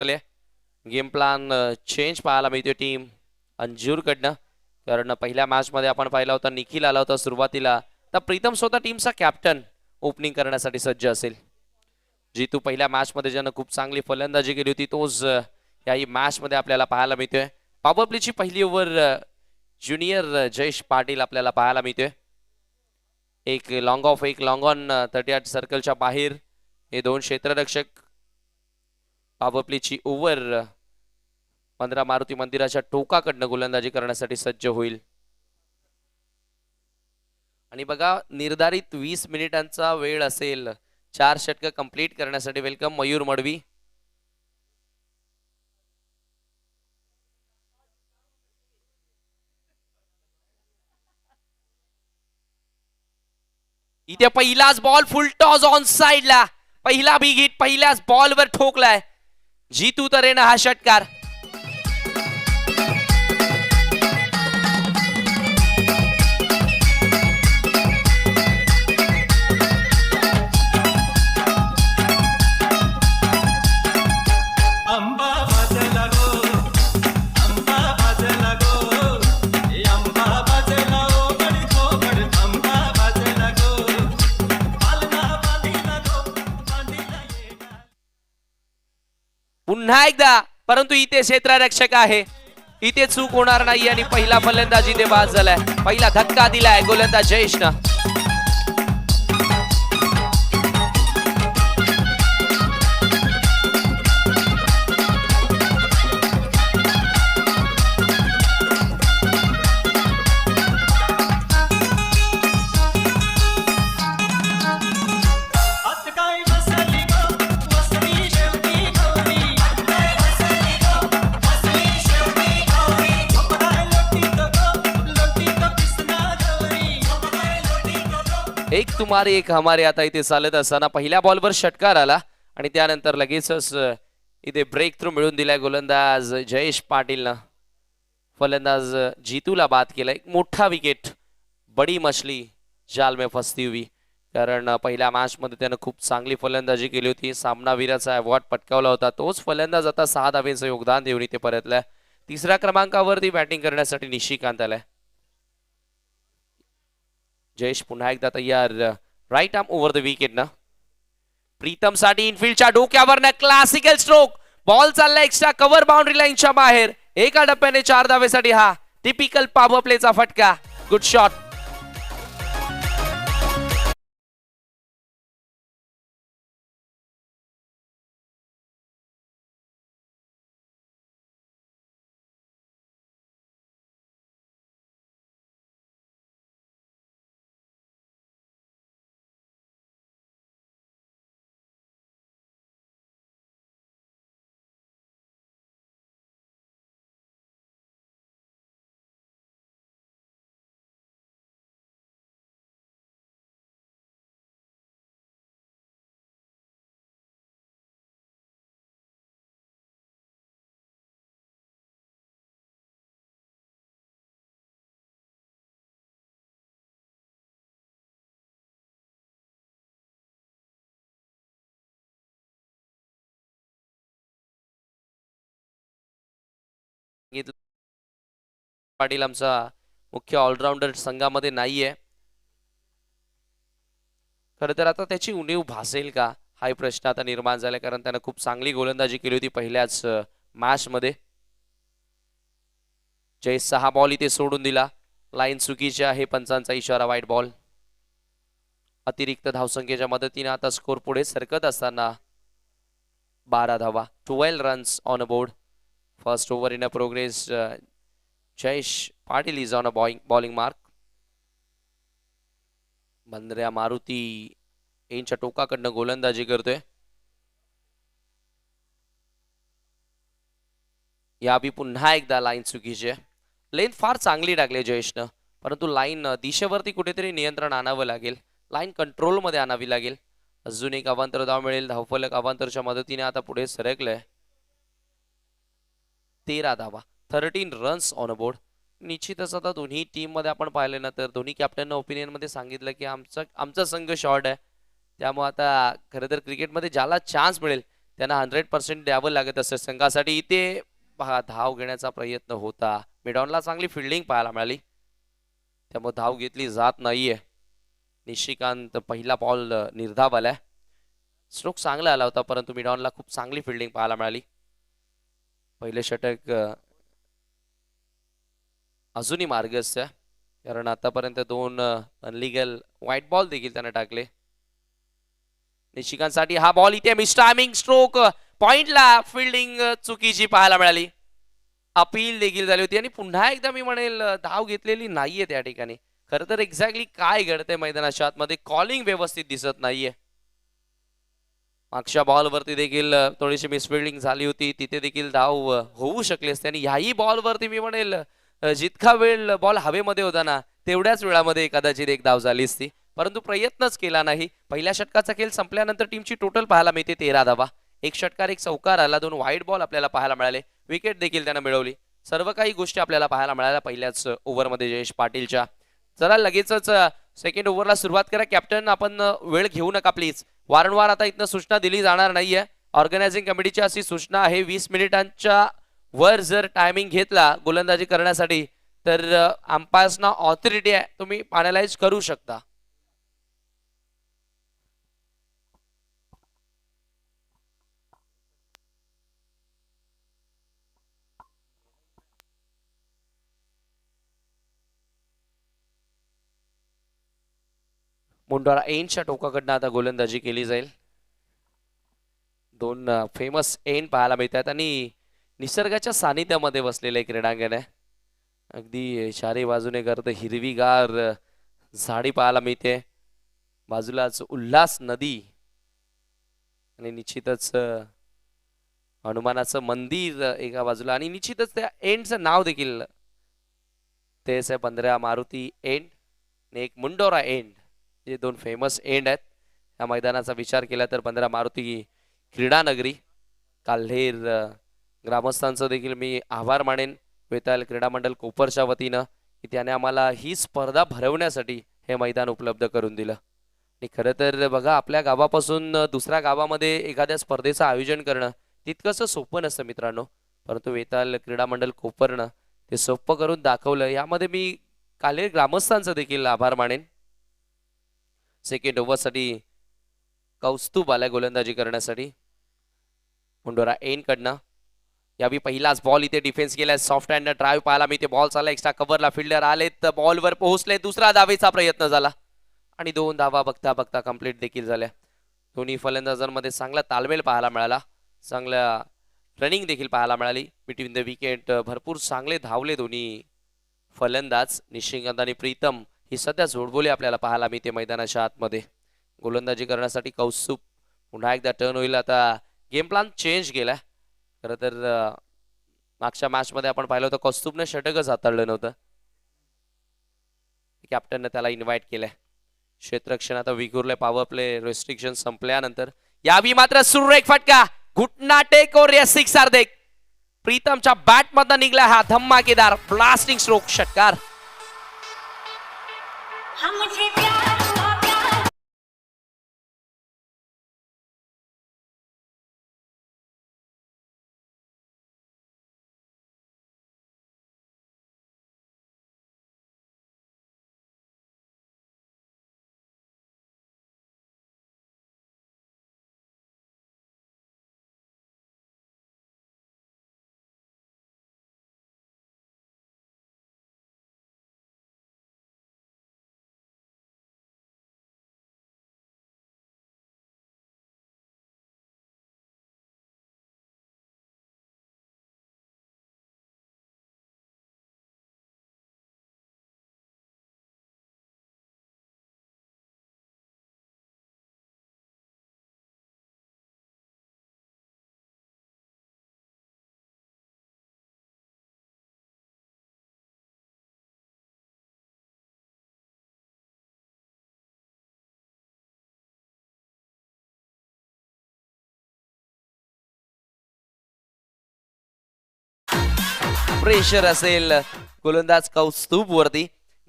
Game plan change पाहायला मिळतोय team अंजूरकडनं. कारण पहिल्या मॅच मध्ये आपण पाहिला होता निखिल आला होता सुरुवातीला, तर प्रीतम स्वतः टीमचा कॅप्टन ओपनिंग करण्यासाठी सज्ज असेल. जितू पहिल्या मॅच मध्ये ज्यानं खूप चांगली फलंदाजी केली होती तोच याही मॅच मध्ये आपल्याला पाहायला मिळतोय. पॉवर प्लेची पहिली ओव्हर ज्युनियर जयेश पाटील आपल्याला पाहायला मिळतोय. एक लॉंग ऑफ एक लॉंग ऑन 38 सर्कलच्या बाहेर हे दोन क्षेत्ररक्षक. पॉवर प्लेची ओव्हर 15 मारुती मंदिराच्या टोकाकडनं गोलंदाजी करण्यासाठी सज्ज होईल. आणि बघा निर्धारित 20 मिनिटांचा वेळ असेल 4 षटक कंप्लीट करण्यासाठी. वेलकम मयूर मडवी. इथे पहिलाच बॉल फुल टॉस ऑन साइडला. पहिला बिग हिट पहिल्याच बॉलवर ठोकलाय. जीतू तरेनं हा षटकार. पुन्हा एकदा, परंतु इथे क्षेत्ररक्षक आहे, इथे चूक होणार नाही आणि पहिला फलंदाजी ते बाद झालाय. पहिला धक्का दिलाय गोलंदाज जयेशनं. एक तुम्हारे एक हमारे आता इथे चालत असताना पहिल्या बॉलवर षटकार आला आणि त्यानंतर लगेचच इथे ब्रेक थ्रू मिळून दिलाय गोलंदाज जयेश पाटीलनं. फलंदाज जीतूला बाद केलाय. मोठा विकेट. बडी मछली जाल में फसती हुई. कारण पहिल्या मॅच मध्ये त्यानं खूप चांगली फलंदाजी केली होती. सामनावीराचा अवॉर्ड पटकावला होता. तोच फलंदाज आता 6 धावेचं योगदान देऊन इथे परतलाय. तिसऱ्या क्रमांकावरती बॅटिंग करण्यासाठी निशिकांत आलाय. जयेश पुन्हा एकदा तयार. Right arm over the wicket ना. प्रीतम साठी इनफिल्डच्या डोक्यावर क्लासिकल स्ट्रोक. बॉल चालला एक्स्ट्रा कव्हर बाउंड्री लाईनच्या बाहेर. एका टप्प्याने 4 धावेसाठी हा टिपिकल पॉवर प्लेचा फटका. Good shot. पाटील आमचा मुख्य ऑलराऊंडर संघामध्ये नाहीये. खरं तर आता त्याची उणीव भासेल का हाही प्रश्न आता निर्माण झालाय. कारण त्यानं खूप चांगली गोलंदाजी केली होती पहिल्याच मॅच मध्ये. जयेश 6 बॉल इथे सोडून दिला. लाईन चुकीची आहे. पंचांचा इशारा वाईट बॉल. अतिरिक्त धावसंख्येच्या मदतीने आता स्कोर पुढे सरकत असताना 12 धावा. 12 runs on a board. First over in a progress. Jayesh Patil is on a bowling mark. Bandrya Maruti यांच्या टोकाकडनं गोलंदाजी करतोय. याबी पुन्हा एकदा लाईन चुकीची आहे. लेंथ फार चांगली टाकली जयेशनं, परंतु लाईन दिशेवरती कुठेतरी नियंत्रण आणावं लागेल. लाईन कंट्रोल मध्ये आणावी लागेल. अजून एक अवांतर धाव मिळेल. धावफलक अवांतरच्या मदतीने आता पुढे सरकलंय. 13 धावा. 13 रन्स ऑन अ बोर्ड. निश्चितच आता दोन्ही टीम मध्ये आपण पाहिले ना तर दोन्ही कॅप्टन ओपिनियन मध्ये सांगितलं की आमचा संघ शॉर्ट आहे. त्यामुळे आता खरं तर क्रिकेटमध्ये ज्याला चान्स मिळेल त्यांना 100% द्यावं लागत असतं संघासाठी. इथे पहा धाव घेण्याचा प्रयत्न होता, मिडॉनला चांगली फिल्डिंग पाहायला मिळाली, त्यामुळे धाव घेतली जात नाहीये. निशिकांत पहिला बॉल निर्धाव आलाय. स्ट्रोक चांगला आला होता परंतु मिडॉनला खूप चांगली फिल्डिंग पाहायला मिळाली. पहिले षटक अजूनही मार्गस्थ आहे कारण आतापर्यंत 2 अनलिगल व्हाईट बॉल देखील त्याने टाकले. निशिकांतसाठी हा बॉल इथे मिस टायमिंग स्ट्रोक पॉइंटला फिल्डिंग चुकीची पाहायला मिळाली. अपील देखील झाली होती आणि पुन्हा एकदा मी म्हणेल धाव घेतलेली नाहीये त्या ठिकाणी. खरं तर एक्झॅक्टली काय घडतंय मैदानाच्या आतमध्ये कॉलिंग व्यवस्थित दिसत नाहीये. मागच्या बॉलवरती देखील थोडीशी मिसफिल्डिंग झाली होती, तिथे देखील धाव होऊ शकली असते आणि याही बॉलवरती मी म्हणेल जितका वेळ बॉल हवेमध्ये होता ना तेवढ्याच वेळामध्ये कदाचित एक धाव झाली असती, परंतु प्रयत्नच केला नाही. पहिल्या षटकाचा खेळ संपल्यानंतर टीमची टोटल पाहायला मिळते 13 धावा. एक षटकार एक चौकार आला, 2 व्हाईट बॉल आपल्याला पाहायला मिळाले, विकेट देखील त्यानं मिळवली. सर्व काही गोष्टी आपल्याला पाहायला मिळाल्या पहिल्याच ओव्हरमध्ये जयेश पाटीलच्या. चला लगेचच सेकंड ओव्हरला सुरुवात करा. कॅप्टन आपण वेळ घेऊ नका प्लीज. वारंवार आता इथनं सूचना दिली जाणार नाहीये. ऑर्गनायझिंग कमिटीची अशी सूचना आहे 20 मिनिटांच्या वर जर टायमिंग घेतला गोलंदाजी करण्यासाठी तर अंपायर्सना ऑथॉरिटी आहे, तुम्ही पॅनलाइज करू शकता. मुंडवारा एंडच्या टोकाकडनं आता गोलंदाजी केली जाईल. 2 फेमस एंड पाहायला मिळतात आणि निसर्गाच्या सानिध्यामध्ये बसलेले क्रीडांगण आहे. अगदी चारी बाजूने करत हिरवीगार झाडी पाहायला मिळते, बाजूलाच उल्हास नदी आणि निश्चितच हनुमानाचं मंदिर एका बाजूला आणि निश्चितच त्या एंडचं नाव देखील तेच आहे 15 मारुती एंड आणि एक मुंडोरा एंड. जे 2 फेमस एंड आहेत. या मैदानाचा विचार केला तर 15 मारुती क्रीडा नगरी काल्हेर ग्रामस्थांचं देखील मी आभार मानेन वेताल क्रीडा मंडळ कोपरच्या वतीनं की त्याने आम्हाला ही स्पर्धा भरवण्यासाठी हे मैदान उपलब्ध करून दिलं. आणि खरं तर बघा आपल्या गावापासून दुसऱ्या गावामध्ये एखाद्या स्पर्धेचं आयोजन करणं तितकंसं सोपं नसतं मित्रांनो, परंतु वेताल क्रीडा मंडळ कोपरनं ते सोपं करून दाखवलं. यामध्ये मी काल्हेर ग्रामस्थांचं देखील आभार मानेन. सेकंड ओव्हरसाठी कौस्तुभ आलाय गोलंदाजी करण्यासाठी मुंडोरा एन कडनं. यावी पहिलाच बॉल इथे डिफेन्स केलाय, सॉफ्ट हँड ड्राईव्ह पाहायला मी ते बॉल चालला एक्स्ट्रा कव्हरला, फिल्डर आलेत, बॉलवर पोहोचले, दुसरा धावेचा प्रयत्न झाला आणि 2 धावा बघता बघता कंप्लीट देखील झाल्या. दोन्ही फलंदाजांमध्ये चांगला ताळमेळ पाहायला मिळाला, चांगला रनिंग देखील पाहायला मिळाली बिटवीन द विकेट. भरपूर चांगले धावले दोन्ही फलंदाज. निशिकांत आणि प्रीतम ही सध्या जोडबोली आपल्याला पाहायला मिळते मैदानाच्या आतमध्ये. गोलंदाजी करण्यासाठी कौस्तुभ पुन्हा एकदा टर्न होईल. आता गेम प्लॅन चेंज केलाय. खरं तर मागच्या मॅच मध्ये आपण पाहिलं होतं कौस्तुभने षटकच हाताळलं नव्हतं, कॅप्टनने त्याला इन्व्हाइट केलंय. क्षेत्ररक्षण आता विखुरले पॉवर प्ले रेस्ट्रिक्शन संपल्यानंतर. यावी मात्र सुरेख फटका, घुटना टेक और सिक्स हार्दिक प्रीतमच्या बॅट मधनं निघला हा धमाकेदार ब्लास्टिंग स्ट्रोक षटकार. प्रेशर असेल गोलंदाज कौस्तुभ वरती.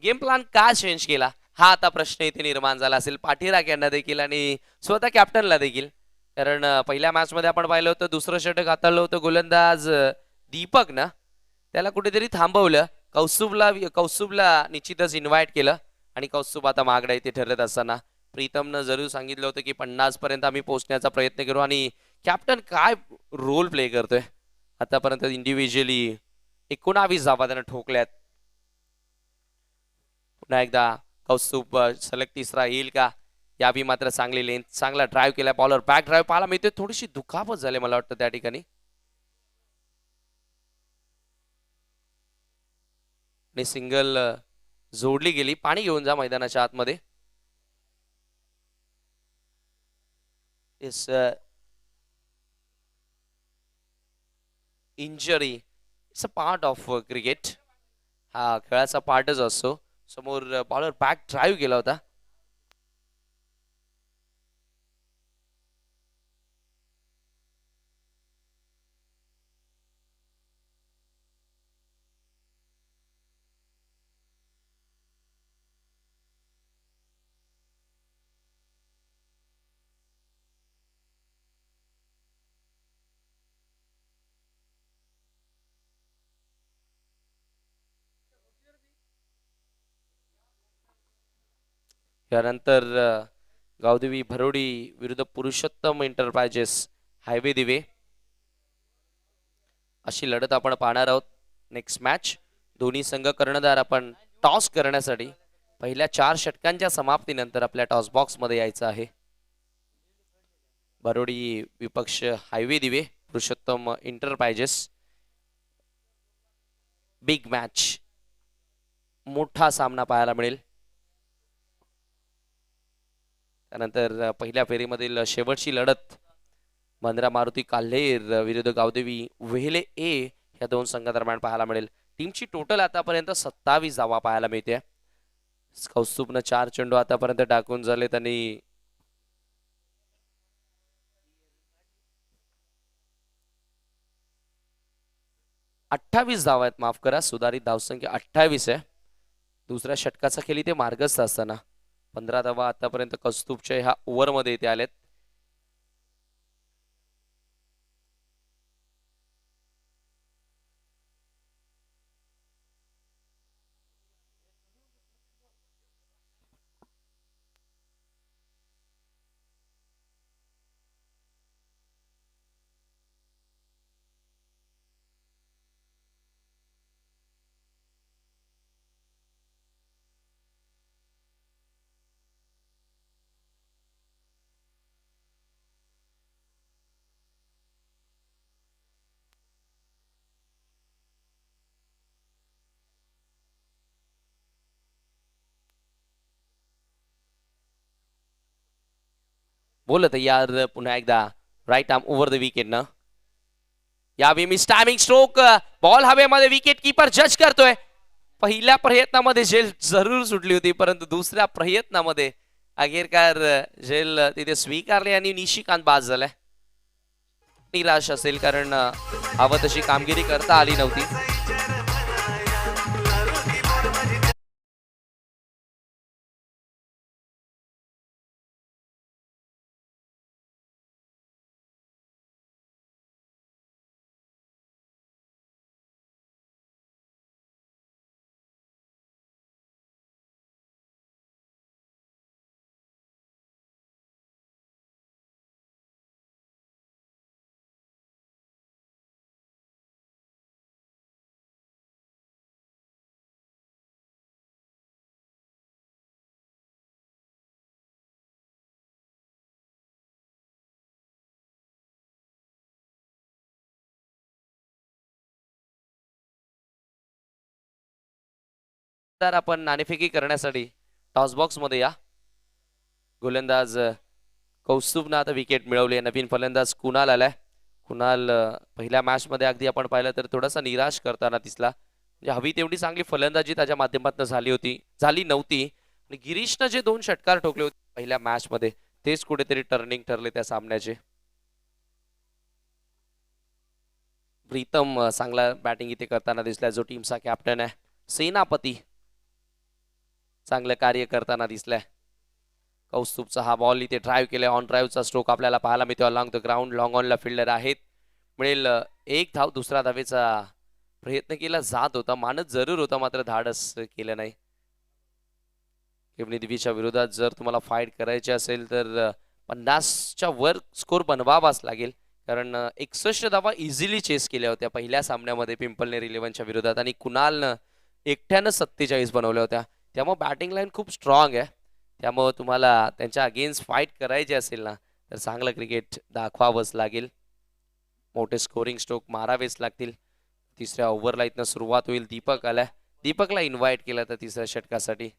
गेम प्लॅन का चेंज केला हा आता प्रश्न इथे निर्माण झाला असेल पाठीराख यांना देखील आणि स्वतः कॅप्टनला देखील. कारण पहिल्या मॅच मध्ये आपण पाहिलं होतं दुसरं षटक हाताळलं होतं गोलंदाज दीपक ना, त्याला कुठेतरी थांबवलं. कौस्तुभला निश्चितच इन्व्हाइट केलं आणि कौस्तुभ आता मागडा इथे ठरत असताना प्रीतमनं जरूर सांगितलं होतं की 50 पर्यंत आम्ही पोहोचण्याचा प्रयत्न करू. आणि कॅप्टन काय रोल प्ले करतोय आतापर्यंत, इंडिव्हिज्युअली 19 धावा त्यानं ठोकल्यात. पुन्हा एकदा कौस्तुभ सलग तिसरा येईल का, यावी मात्र चांगली लेंथ, चांगला ड्राईव्ह केला, बॉलर बॅक ड्राईव्ह पाहायला मिळते. थोडीशी दुखापत झाली मला वाटतं त्या ठिकाणी, आणि सिंगल जोडली गेली. पाणी घेऊन जा मैदानाच्या आतमध्ये. This injury it's a part of cricket. हा खेळाचा पार्टच असतो. समोर बॉलर बॅक ड्राईव्ह केला होता. त्यानंतर गावदेवी भरोडी विरुद्ध पुरुषोत्तम एंटरप्राइजेस हायवे दिवे अशी लढत आपण पाहणार आहोत. नेक्स्ट मॅच दोन्ही संघ कर्णधार आपण टॉस करण्यासाठी पहिल्या 4 षटकांच्या समाप्तीनंतर आपल्या टॉस बॉक्स मध्ये यायचं आहे. भरोडी विपक्ष हायवे दिवे, पुरुषोत्तम एंटरप्राइजेस. बिग मॅच, मोठा सामना पाहायला मिळेल. त्यानंतर पहिल्या फेरीमधील शेवटची लढत मंद्रा मारुती काल्हेर विरुद्ध गावदेवी वेहले ए या दोन संघादरम्यान पाहायला मिळेल. टीमची टोटल आतापर्यंत 27 धावा पाहायला मिळते. कौस्तुभनं 4 चेंडू आतापर्यंत टाकून झाले, त्यांनी 28 धावा आहेत, माफ करा, सुधारित धावसंख्या 28 आहे. दुसऱ्या षटकाचा खेळी ते मार्गस्थ असताना 15 धावा आतापर्यंत कौस्तुभच्या ह्या ओव्हरमध्ये इथे आलेत. बोलत यार पुन्हा एकदा right arm over the wicket न, यावेळी मिस टायमिंग स्ट्रोक, बॉल हवेमध्ये, विकेट किपर जज करतोय. पहिल्या प्रयत्नामध्ये झेल जरूर सुटली होती, परंतु दुसऱ्या प्रयत्नामध्ये अखेरकार झेल तिथे स्वीकारले आणि निशिकांत बाद झालाय. निराश असेल कारण हवं तशी कामगिरी करता आली नव्हती. तर आपण नाणेफेकी करण्यासाठी टॉस बॉक्स मध्ये या. गोलंदाज कौस्तुभनं आता विकेट मिळवली. नवीन फलंदाज कुणाल आलाय. कुणाल पहिल्या मॅच मध्ये अगदी आपण पाहिलं तर थोडासा निराश करताना दिसला. म्हणजे हवी तेवढी चांगली फलंदाजी त्याच्या माध्यमातून झाली नव्हती. आणि गिरीशनं जे 2 षटकार ठोकले होते पहिल्या मॅच मध्ये, तेच कुठेतरी टर्निंग ठरले त्या सामन्याचे. प्रीतम चांगला बॅटिंग इथे करताना दिसलाय, जो टीमचा कॅप्टन आहे. सेनापती चांगलं कार्य करताना दिसलाय. कौस्तुभचा हा बॉल इथे ड्राईव्ह केलाय. ऑन ड्राईव्हचा स्ट्रोक आपल्याला पाहायला मिळतो अलॉंग द ग्राउंड. लॉंग ऑनला फिल्डर आहेत. मिळेल एक धाव. दुसरा धावेचा प्रयत्न केला जात होता, मानत जरूर होता, मात्र धाडस केलं नाही. देवीच्या विरोधात जर तुम्हाला फाईट करायची असेल तर 50च्या वर स्कोर बनवावाच लागेल, कारण 61 धावा इझिली चेस केल्या होत्या पहिल्या सामन्यामध्ये पिंपलनेर इलेव्हनच्या विरोधात आणि कुणालनं एकट्यानं 47 बनवल्या होत्या. त्यामुळे बॅटिंग लाईन खूप स्ट्रॉंग आहे. त्यामुळे तुम्हाला त्यांच्या अगेन्स्ट फाईट करायची असेल ना तर चांगलं क्रिकेट दाखवावंच लागेल. मोठे स्कोरिंग स्ट्रोक मारावेच लागतील. तिसऱ्या ओव्हरला इथनं सुरुवात होईल. दीपक आलाय. दीपकला इन्व्हाइट केलं तर तिसऱ्या षटकासाठी.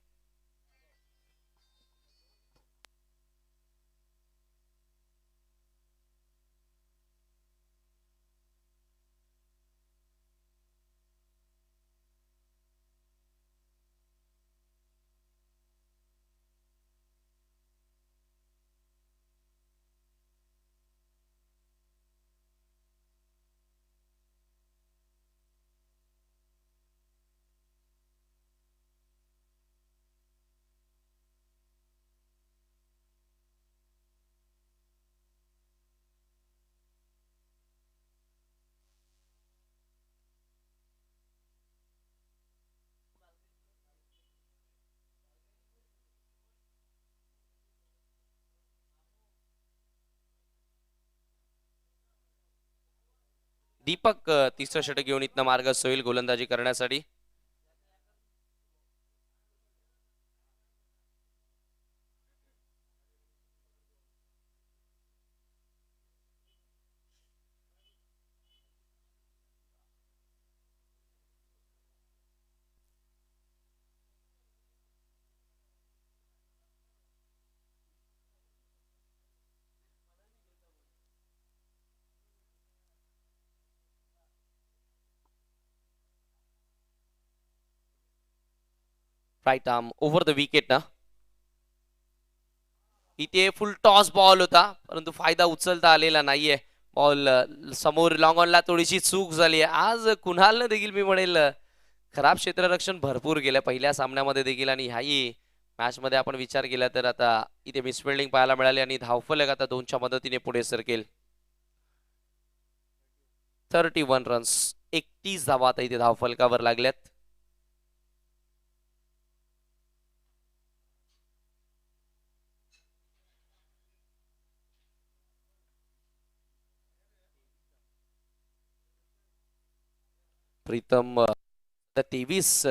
दीपक तिसरं षटक घेऊन इथनं मार्गस्थ होईल गोलंदाजी करण्यासाठी. Right arm over the wicket ना. इथे फुल टॉस बॉल होता, परंतु फायदा उचलता आलेला नाहीये. बॉल समोर लॉंग ऑनला थोडीशी चूक झाली आहे. आज कुणालनं देखील मी म्हणेल खराब क्षेत्ररक्षण भरपूर गेलं पहिल्या सामन्यामध्ये देखील, आणि ह्याही मॅच मध्ये आपण विचार केला तर आता इथे मिसफिल्डिंग पाहायला मिळाली आणि धावफलक आता 2च्या मदतीने पुढे सरकेल. 31 रन्स, 31 धावा आता इथे धावफलकावर लागल्यात. प्रीतम 23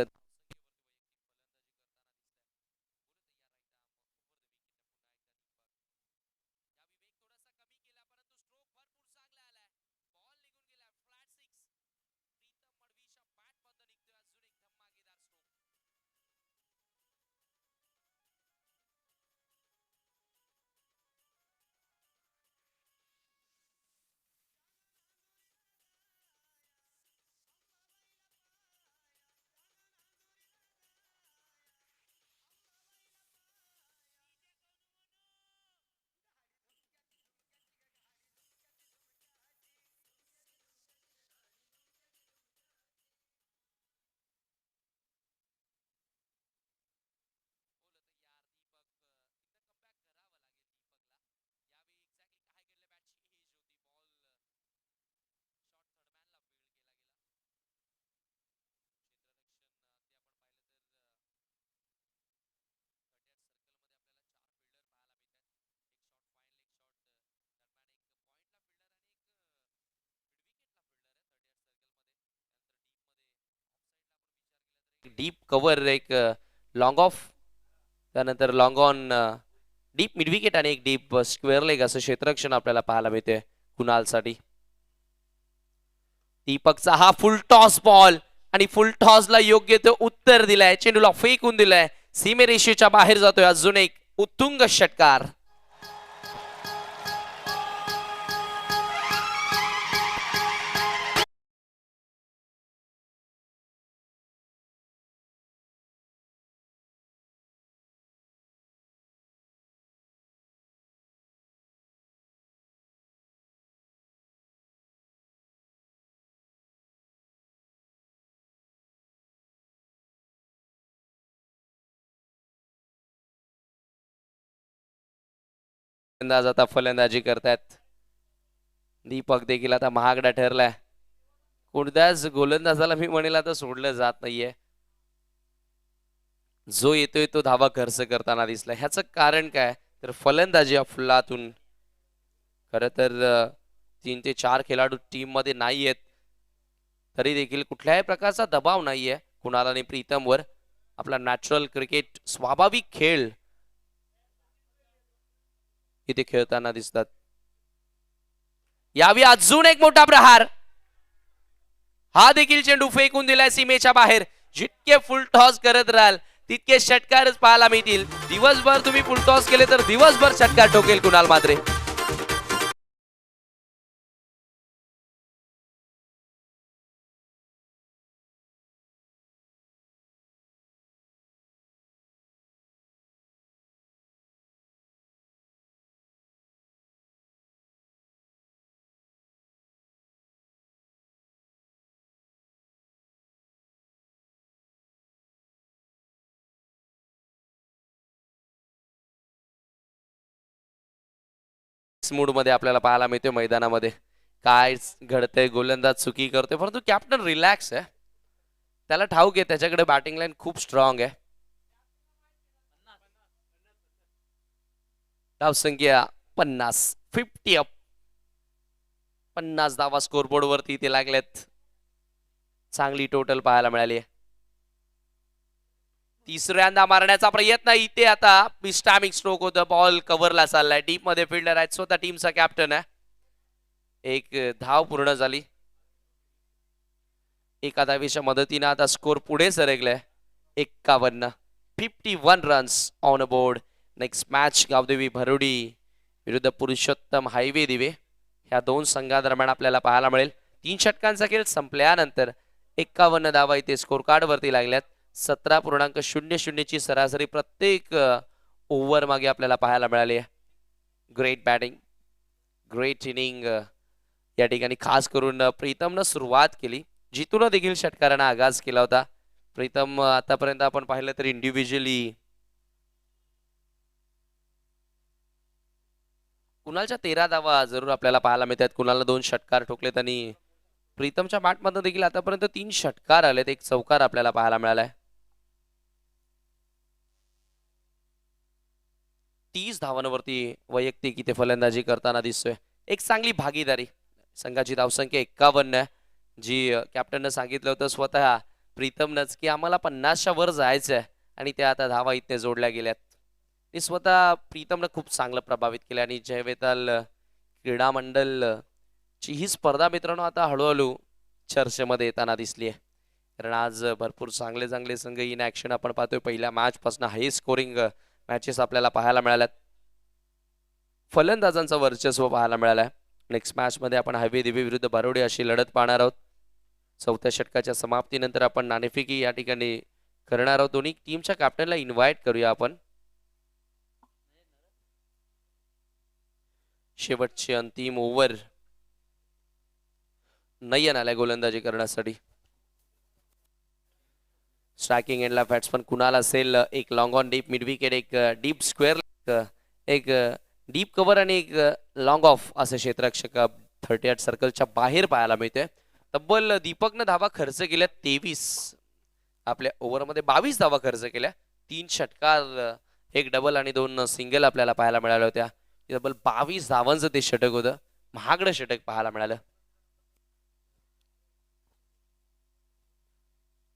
डीप कव्हर, एक लॉंग ऑफ, त्यानंतर लॉंग ऑन, डीप मिडविकेट आणि एक डीप स्क्वेअर लेग असं क्षेत्ररक्षण आपल्याला पाहायला मिळते कुणालसाठी. दीपकचा हा फुल टॉस बॉल आणि फुल टॉसला योग्य तो उत्तर दिलाय. चेंडूला फेकून दिलाय, सीमेरेषेच्या बाहेर जातोय. अजून एक उत्तुंग षटकार. फलंदाज आता फलंदाजी करतायत. दीपक देखील आता महागडा ठरलाय. कोणत्याच गोलंदाजाला मी म्हणेल आता सोडलं जात नाहीये. जो येतोय तो धावा खर्च करताना दिसला. ह्याचं कारण काय तर फलंदाजी अफलातून. खर तर 3 ते 4 खेळाडू टीम मध्ये नाही आहेत, तरी देखील कुठल्याही प्रकारचा दबाव नाहीये कुणाल आणि प्रीतमवर. आपला नॅचरल क्रिकेट स्वाभाविक खेळ इथे खेळताना दिसतात. यावी अजून एक मोठा प्रहार. हा देखील चेंडू फेकून दिलाय सीमेच्या बाहेर. जितके फुल टॉस करत राहाल तितके षटकारच पाहायला मिळतील. दिवसभर तुम्ही फुल टॉस केले तर दिवसभर षटकार ठोकेल कुणाल मात्रे. मूड मध्ये आपल्याला पाहायला मिळते मैदानामध्ये. काय घडतंय, गोलंदाज चुकी करतोय, परंतु कॅप्टन रिलॅक्स आहे. त्याला ठाऊक आहे त्याच्याकडे बॅटिंग लाईन खूप स्ट्रॉंग आहे. धावसंख्या 50, 50 अप. 50 धावा स्कोरबोर्ड वरती इथे लागल्यात. चांगली टोटल पाहायला मिळाली आहे. तिसऱ्यांदा मारण्याचा प्रयत्न इथे आता स्टॅमिक स्ट्रोक होतं. बॉल कव्हरला चाललाय. डीप मध्ये फिल्डर आहेत, स्वतः टीमचा कॅप्टन आहे. एक धाव पूर्ण झाली. एका धावेच्या मदतीने आता स्कोर पुढे सरकलाय. 51 runs on board. Next match Gavdevi Bharodi विरुद्ध पुरुषोत्तम हायवे दिवे ह्या दोन संघादरम्यान आपल्याला पाहायला मिळेल. 3 षटकांचा खेळ संपल्यानंतर 51 धावा इथे स्कोर कार्ड वरती लागल्यात. 17.00 ची सरासरी प्रत्येक ओव्हर मागे आपल्याला पाहायला मिळाली आहे. ग्रेट बॅटिंग, ग्रेट इनिंग या ठिकाणी खास करून प्रीतमनं सुरुवात केली. जितून देखील षटकारांना आगाज केला होता. प्रीतम आतापर्यंत आपण पाहिलं तर इंडिव्हिज्युअली कुणालच्या 13 धावा जरूर आपल्याला पाहायला मिळतात. कुणाला 2 षटकार ठोकलेत आणि प्रीतमच्या बॅटमधून देखील आतापर्यंत 3 षटकार आलेत. एक चौकार आपल्याला पाहायला मिळालाय. 30 धावांवरती वैयक्तिक इथे फलंदाजी करताना दिसतोय. एक चांगली भागीदारी. संघाची धावसंख्या 51 आहे, जी कॅप्टननं सांगितलं होतं स्वतः प्रीतमनंच की आम्हाला 50च्या वर जायचं आहे आणि त्या आता धावा इथे जोडल्या गेल्यात. ते स्वतः प्रीतमनं खूप चांगलं प्रभावित केलं आणि जयवेताल क्रीडा मंडल ची ही स्पर्धा मित्रांनो आता हळूहळू चर्चेमध्ये येताना दिसली आहे. कारण आज भरपूर चांगले चांगले संघ इन ऍक्शन आपण पाहतोय. पहिल्या मॅच पासून हाय स्कोरिंग मॅचेस आपल्याला पाहायला मिळाल्यात. फलंदाजांचं वर्चस्व पाहायला मिळालंय. नेक्स्ट मॅच मध्ये आपण हायवे दिवे विरुद्ध बारोडी अशी लढत पाहणार आहोत. 4थ्या षटकाच्या समाप्तीनंतर आपण नाणेफेकी या ठिकाणी करणार आहोत. दोन्ही टीमच्या कॅप्टनला इन्व्हाइट करूया आपण. शेवटची अंतिम ओव्हर. नयन आलाय गोलंदाजी करण्यासाठी. स्ट्रायकिंग एंडला बॅट्समन कुणाल असेल. एक long on deep mid wicket, एक डीप स्क्वेअर, एक डीप कव्हर आणि एक लॉंग ऑफ असे क्षेत्ररक्षक 38 सर्कलच्या बाहेर पाहायला मिळते. तब्बल दीपकनं धावा खर्च केल्या 23. आपल्या ओव्हरमध्ये 22 धावा खर्च केल्या. 3 षटकार, एक डबल आणि 2 सिंगल आपल्याला पाहायला मिळाल्या होत्या. तब्बल 22 धावांचं ते षटक होतं. महागडं षटक पाहायला मिळालं.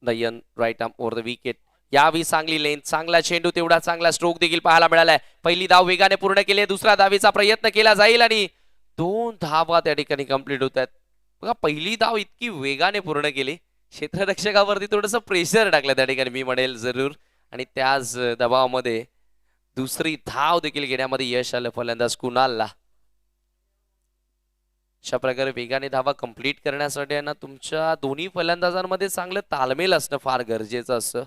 Nayan right arm over the wicket. यावी चांगली लेंथ, चांगला चेंडू, तेवढा चांगला स्ट्रोक देखील पाहायला मिळालाय. पहिली धाव वेगाने पूर्ण केली. दुसऱ्या धावेचा प्रयत्न केला जाईल आणि 2 धावा त्या ठिकाणी कंप्लीट होत आहेत. बघा पहिली धाव इतकी वेगाने पूर्ण केली. क्षेत्ररक्षकावरती थोडंसं प्रेशर टाकलं त्या ठिकाणी मी म्हणेल जरूर. आणि त्याच दबावामध्ये दुसरी धाव देखील घेण्यामध्ये यश आलं फलंदाज कुणालला. अशा प्रकारे वेगाने धावा कंप्लीट करण्यासाठी ना तुमच्या दोन्ही फलंदाजांमध्ये चांगलं तालमेल असणं फार गरजेचं असतं.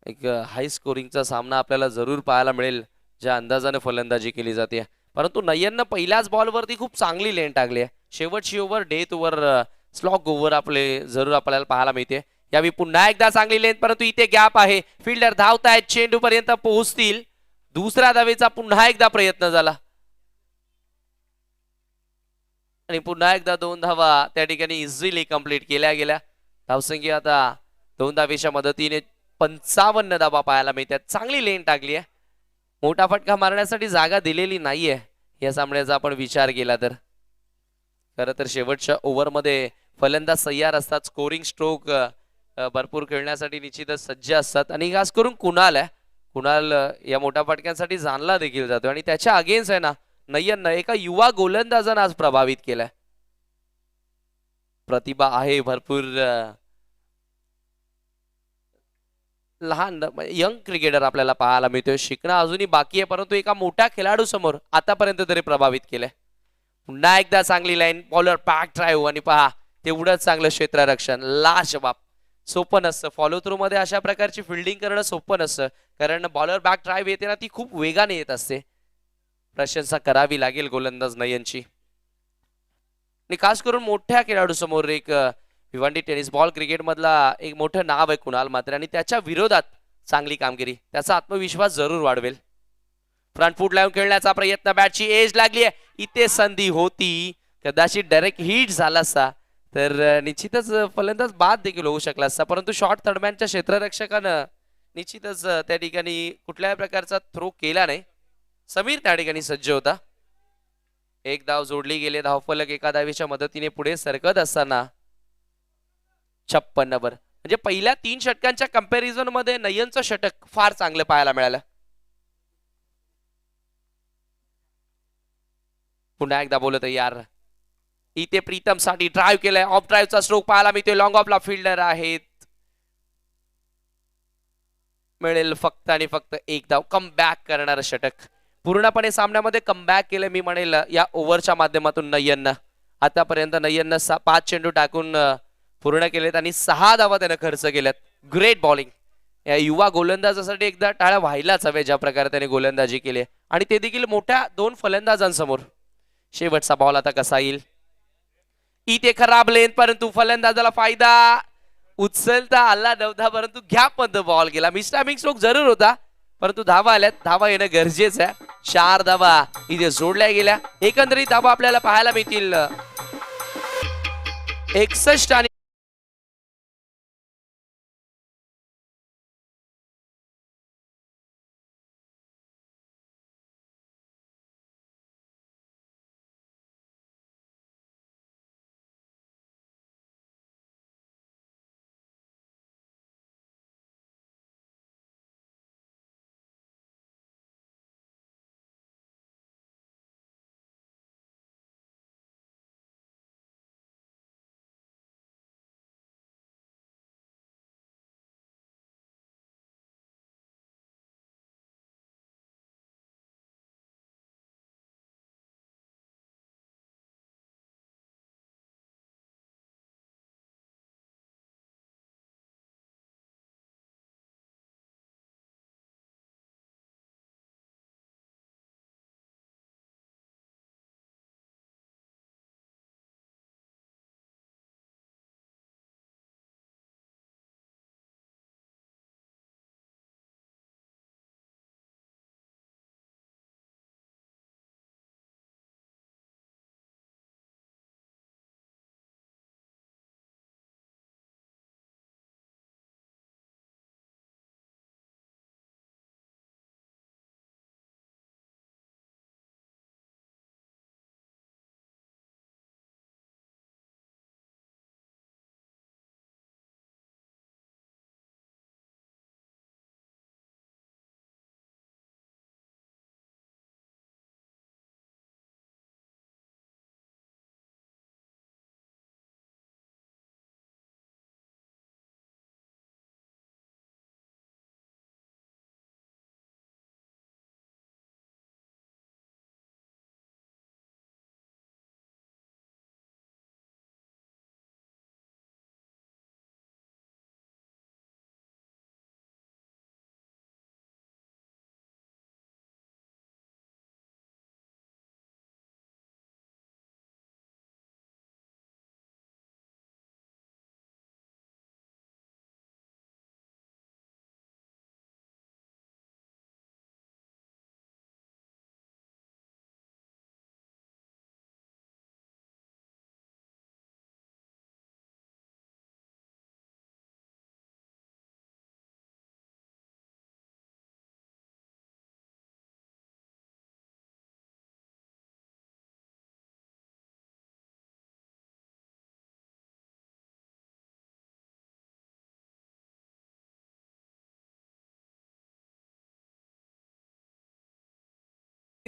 एक हाय स्कोरिंगचा सामना आपल्याला जरूर पाहायला मिळेल ज्या अंदाजाने फलंदाजी केली जाते. परंतु नयननं पहिल्याच बॉलवरती खूप चांगली लेन टाकली आहे. शेवटची over death over, slog over आपले जरूर आपल्याला पाहायला मिळते. यावी पुन्हा एकदा चांगली लेन, परंतु इथे गॅप आहे. फिल्डर धावतायत, चेंडू पर्यंत पोहोचतील दुसऱ्या धावेचा पुन्हा एकदा प्रयत्न झाला आणि पुन्हा एकदा 2 धावा त्या ठिकाणी इझिली कंप्लीट केल्या गेल्या. धावसंख्या आता 2 धावेच्या मदतीने 55 धावा पाहायला मिळतात. चांगली लेन टाकली आहे. मोठा फटका मारण्यासाठी जागा दिलेली नाहीये या सामन्याचा आपण विचार केला तर. खरं तर शेवटच्या ओव्हरमध्ये फलंदाज सय्यार असतात. स्कोरिंग स्ट्रोक भरपूर खेळण्यासाठी निश्चितच सज्ज असतात आणि खास करून कुणाल या मोठ्या फटक्यांसाठी जाणला देखील जातो आणि त्याच्या अगेन्स्ट आहे ना नय्यन एका युवा गोलंदाजानं आज प्रभावित केलाय. प्रतिभा आहे भरपूर. लहान यंग क्रिकेटर आपल्याला पाहायला मिळतोय. शिकणं अजूनही बाकी आहे परंतु एका मोठ्या खेळाडू समोर आतापर्यंत तरी प्रभावित केलंय. पुन्हा एकदा चांगली लाईन बॉलर पॅक ड्राईव्ह आणि पहा तेवढंच चांगलं क्षेत्ररक्षण. लाजबाब. सोपं नसतं फॉलो थ्रू मध्ये अशा प्रकारची फिल्डिंग करणं सोपं नसतं कारण बॉलर बॅक ड्राईव्ह येते ना ती खूप वेगाने येत असते. प्रशंसा करावी लागेल गोलंदाज नयनची आणि खास करून मोठ्या खेळाडू समोर एक भिवंडी टेनिस बॉल क्रिकेट मधला एक मोठं नाव आहे कुणाल मात्रे आणि त्याच्या विरोधात चांगली कामगिरी त्याचा आत्मविश्वास जरूर वाढवेल. फ्रंट फूट लावून खेळण्याचा प्रयत्न बॅटची एज लागली आहे. इथे संधी होती कदाचित डायरेक्ट हिट झाला असता तर निश्चितच फलंदाज बाद देखील होऊ शकला असता परंतु शॉर्ट थर्डमॅनच्या क्षेत्ररक्षकानं निश्चितच त्या ठिकाणी कुठल्याही प्रकारचा थ्रो केला नाही. समीर त्या ठिकाणी सज्ज होता. एक धाव जोडली गेले. धावफलक एका धावेच्या मदतीने पुढे सरकत असताना 56 वर म्हणजे पहिल्या 3 षटकांच्या कंपॅरिझन मध्ये नयनचं षटक फार चांगलं पाहायला मिळालं. पुन्हा एकदा बोलत यार इथे प्रीतम साठी ड्राईव्ह केलाय. ऑफ ड्राईव्हचा स्ट्रोक पाहायला मिळतोय. लॉंग ऑफला फिल्डर आहेत. मिळेल फक्त आणि फक्त एक धाव. कम बॅक करणार षटक पूर्णपणे सामन्यामध्ये कमबॅक केलं मी म्हणेल या ओव्हरच्या माध्यमातून नय्यननं. आतापर्यंत नय्यननं 5 चेंडू टाकून पूर्ण केलेत आणि 6 धावा त्यानं खर्च केल्यात. Great bowling. या युवा गोलंदाजासाठी एकदा टाळ्या व्हायलाच हवे ज्या प्रकारे त्याने गोलंदाजी केली आणि ते देखील मोठ्या 2 फलंदाजांसमोर. शेवटचा बॉल आता कसा येईल. इथे खराब लेन परंतु फलंदाजाला फायदा उचलता आला नव्हता परंतु गॅप मध्ये बॉल गेला. मिस्टामिंग स्ट्रोक जरूर होता परंतु धावा आल्यात. धावा येणं गरजेचं आहे. 4 धावा इथे जोडल्या गेल्या. एकंदरीत धावा आपल्याला पाहायला मिळतील 61 आणि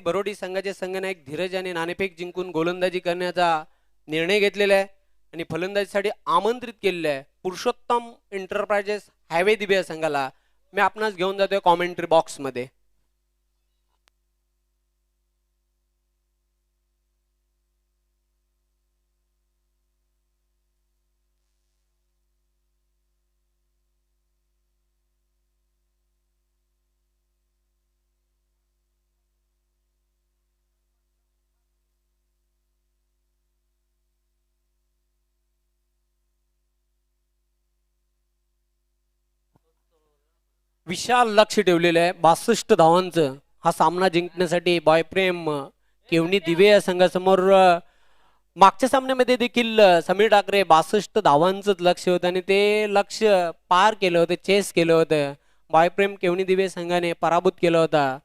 भरोडी संघाचे संघनायक धीरज यांनी नाणेफेक जिंकून गोलंदाजी करण्याचा निर्णय घेतलेला आहे आणि फलंदाजीसाठी आमंत्रित केलेलं आहे पुरुषोत्तम एंटरप्राइजेस हायवे दिव्या संघाला. मी आपणास घेऊन जातोय कॉमेंट्री बॉक्स मध्ये. विशाल लक्ष ठेवलेलं आहे 62 धावांचं. हा सामना जिंकण्यासाठी बॉयप्रेम केवणी दिवे या संघासमोर मागच्या सामन्यामध्ये देखील समीर ठाकरे 62 धावांचं लक्ष होतं आणि ते लक्ष पार केलं होतं, चेस केलं होतं. बॉयप्रेम केवणी दिवे संघाने पराभूत केला होता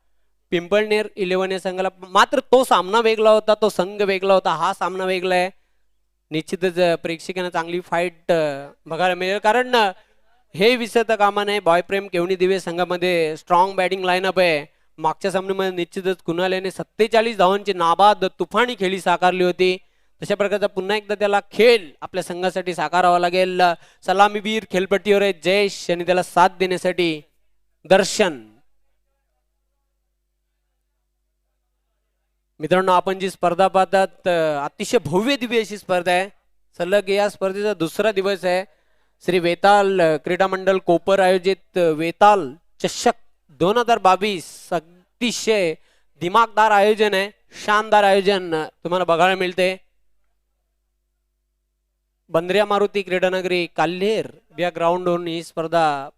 पिंपळनेर 11 या संघाला. मात्र तो सामना वेगळा होता, तो संघ वेगळा होता, हा सामना वेगळा आहे. निश्चितच प्रेक्षकांना चांगली फाईट बघायला मिळेल कारण हे विसरता कामा नये. बॉयप्रेम केवणी दिवे संघामध्ये स्ट्रॉंग बॅटिंग लाईनअप आहे. मागच्या सामन्यामध्ये निश्चितच कुणाल याने 47 धावांची नाबाद तुफानी खेळी साकारली होती. तशा प्रकारचा पुन्हा एकदा त्याला खेळ आपल्या संघासाठी साकारावा लागेल. सलामीवीर खेळपट्टीवर आहे जयेश आणि त्याला साथ देण्यासाठी दर्शन. मित्रांनो, आपण जी स्पर्धा पाहतात अतिशय भव्य दिव्य अशी स्पर्धा आहे. सलग या स्पर्धेचा दुसरा दिवस आहे. श्री वेताल क्रीडा मंडळ कोपर आयोजित वेताल चषक 2022 अतिशय दिमागदार आयोजन आहे, शानदार आयोजन तुम्हाला बघायला मिळते. बंद्रिया मारुती क्रीडानगरी काल्हेर या ग्राउंडवरून ही स्पर्धा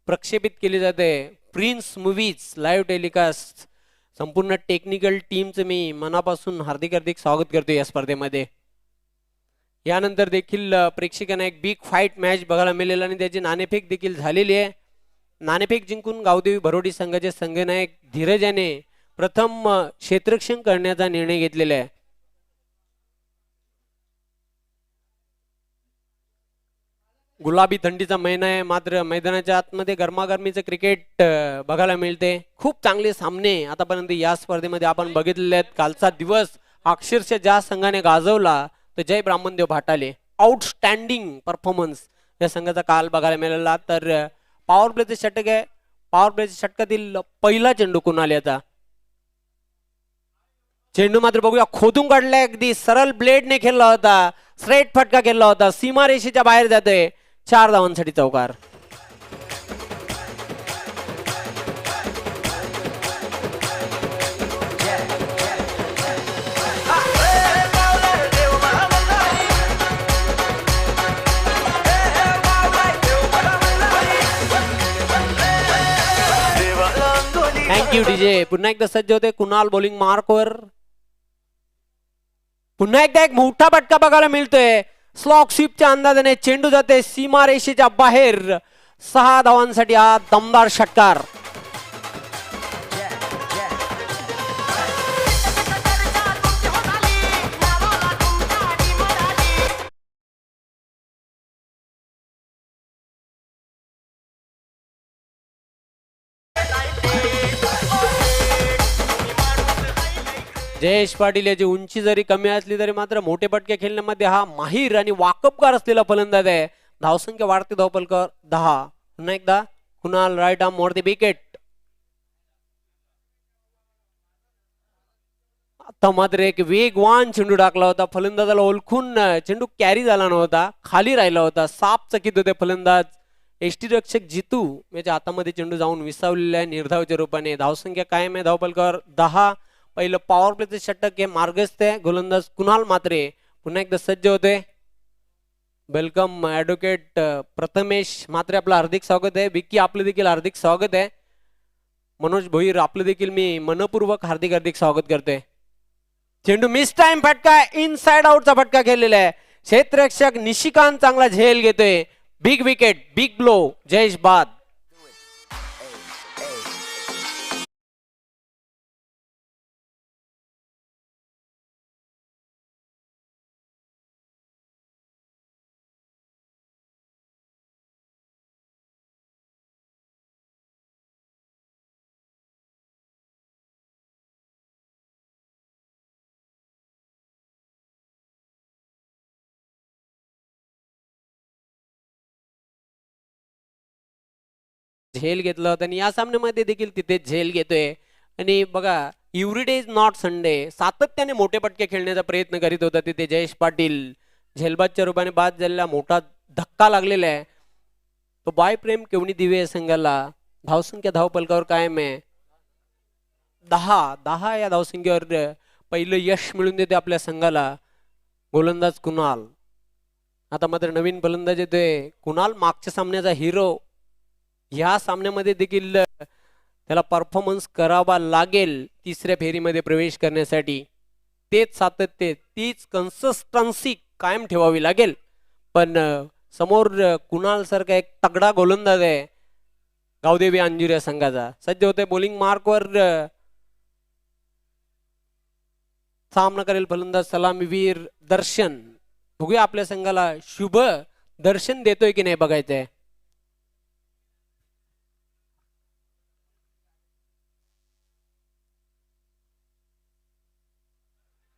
प्रक्षेपित केली जाते. Prince movies live telecast. संपूर्ण टेक्निकल टीमचं मी मनापासून हार्दिक हार्दिक स्वागत करतो या स्पर्धेमध्ये. यानंतर देखील प्रेक्षकांना एक बिग फाईट मॅच बघायला मिळेल आणि त्याची नाणेफेक देखील झालेली आहे. नाणेफेक जिंकून गावदेवी भरोडी संघाचे संघनायक धीरज याने प्रथम क्षेत्ररक्षण करण्याचा निर्णय घेतलेला आहे. गुलाबी थंडीचा महिना आहे, मात्र मैदानाच्या आतमध्ये गरमागरमीचं क्रिकेट बघायला मिळते. खूप चांगले सामने आतापर्यंत या स्पर्धेमध्ये आपण बघितलेले आहेत. कालचा दिवस अक्षरशः ज्या संघाने गाजवला तर जय ब्राह्मणदेव भाटाले. आउटस्टँडिंग परफॉर्मन्स या संघाचा काल बघायला मिळाला. तर पॉवर प्लेचे षटक आहे. पॉवर प्लेच्या षटकातील पहिला चेंडू कुणाल याचा. चेंडू मात्र बघूया खोदून काढलाय, अगदी सरळ ब्लेडने खेळला होता, स्ट्रेट फटका खेळला होता, सीमारेषेच्या बाहेर जातोय. 4 धावांसाठी चौकार. Thank you DJ. पुन्हा एकदा सज्ज होते कुणाल बॉलिंग मार्कवर. पुन्हा एकदा एक मोठा फटका बघायला मिळतोय. स्लॉक स्वीपच्या अंदाजाने चेंडू जाते सीमारेषेच्या बाहेर. 6 धावांसाठी हा दमदार षटकार. जयेश पाटील याची उंची जरी कमी असली तरी मात्र मोठे पटके खेळण्यामध्ये हा माहीर आणि वाकबगार असलेला फलंदाज आहे. धावसंख्या वाढते, धावपलकर 10. पुन्हा एकदा कुणाल राईट आर्म वरती विकेट. आता मात्र एक वेगवान चेंडू टाकला होता. फलंदाजाला ओळखून चेंडू कॅरी झाला नव्हता, खाली राहिला होता. साप चकित होते फलंदाज. यष्टीरक्षक जितू याच्या हातामध्ये चेंडू जाऊन विसावलेला आहे निर्धावच्या रूपाने. धावसंख्या कायम आहे, धावपलकर 10. पहिलं पॉवर प्लेचे षटक हे मार्गस्थ आहे. गोलंदाज कुणाल मात्रे पुन्हा एकदा सज्ज होते. वेलकम ऍडव्होकेट प्रथमेश मात्रे, आपलं हार्दिक स्वागत आहे. विक्की आपलं देखील हार्दिक स्वागत आहे. मनोज भोईर आपलं देखील मी मनपूर्वक हार्दिक हार्दिक स्वागत करतोय. चेंडू मिस टाइम फटका, इनसाइड आउटचा फटका खेळलेला आहे. क्षेत्ररक्षक निशिकांत चांगला झेल घेतोय. Big wicket, big blow, Jayesh बाद. झेल घेतला होता आणि या सामन्यामध्ये देखील तिथे झेल घेतोय. आणि बघा every day is not Sunday, सातत्याने मोठे पटके खेळण्याचा प्रयत्न करीत होता तिथे जयेश पाटील. झेलबादच्या रूपाने बाद झालेला मोठा धक्का लागलेला आहे. तो बाय प्रेम केवणी दिवे या संघाला धावसंख्या धावपलकावर कायम आहे. 10 या धावसंख्येवर पहिलं यश मिळून देते आपल्या संघाला गोलंदाज कुणाल. आता मात्र नवीन फलंदाज येतोय कुणाल, मागच्या सामन्याचा हिरो. ह्या सामन्यामध्ये देखील त्याला परफॉर्मन्स करावा लागेल तिसऱ्या फेरीमध्ये प्रवेश करण्यासाठी. तेच सातत्य, तीच कन्सिस्टन्सी कायम ठेवावी लागेल. पण समोर कुणाल सारखा एक तगडा गोलंदाज आहे गावदेवी अंजुर या संघाचा. सज्ज होते बॉलिंग मार्कवर सामना करेल फलंदाज सलामीवीर दर्शन. बघूया आपल्या संघाला शुभ दर्शन देतोय की नाही बघायचंय.